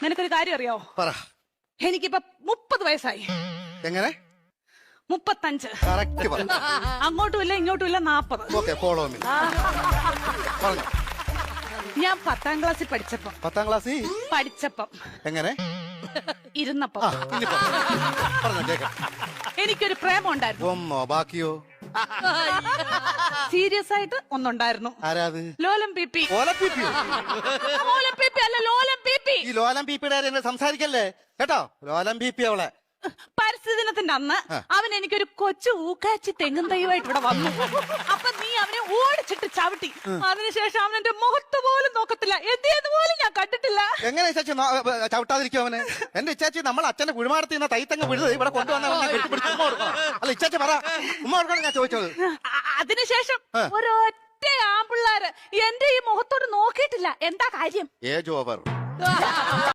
നിനക്കൊരു കാര്യം അറിയോ? പറ. എനിക്കിപ്പോ 30 വയസ്സായി. എങ്ങനെ? 35. കറക്റ്റ് പറ. അങ്ങോട്ടും ഇല്ല ഇങ്ങോട്ടും ഇല്ല 40. Okay, follow me. പറഞ്ഞു. ഞാൻ 10ാം ക്ലാസ്സിൽ പഠിച്ചപ്പം 10ാം ക്ലാസ്സിൽ എങ്ങനെ ഇരുന്നപ്പം പറഞ്ഞോ കേക്കാം. എനിക്കൊരു പ്രേമം ഉണ്ടായിരുന്നു. ബാക്കിയോ? സീരിയസ് ആയിട്ട് ഒന്നുണ്ടായിരുന്നു. ആരാത്? ലോലം പി. ലോലം പി അല്ല ലോലം പി. ഈ ലോലം പീപ്പിയുടെ സംസാരിക്കല്ലേ കേട്ടോ. ലോലം പി അവളെ പരിസ്ഥിതി ദിനത്തിന്റെ അന്ന് അവൻ എനിക്കൊരു കൊച്ചു ഊക്കാച്ചി തെങ്ങും തൈവായിട്ട് ഇവിടെ വന്നു. അപ്പൊ നീ അവനെ ഓടിച്ചിട്ട് ചവിട്ടി. അതിനുശേഷം അവൻ എന്റെ മുഖത്ത് പോലും നോക്കത്തില്ല. എന്ത് പോലും ഞാൻ കണ്ടിട്ടില്ല. എങ്ങനെ ഇച്ചാച്ചി ചവിട്ടാതിരിക്കും അവന്? എന്റെ ഇച്ചാച്ചി നമ്മൾ അച്ഛന്റെ കുഴിമാടത്തിൽ നിന്ന് തൈത്തങ്ങ് വിഴുത് ഇവിടെ കൊണ്ടുവന്ന ഉമ്മ കൊടുക്കണം. അല്ല ഇച്ചാച്ചി പറ, ഉമ്മ കൊടുക്കണം ഞാൻ ചോദിച്ചത്. അതിനുശേഷം ഒരൊറ്റ ആമ്പിള്ളാര് എന്റെ ഈ മുഖത്തോട് നോക്കിയിട്ടില്ല. എന്താ കാര്യം? Age over.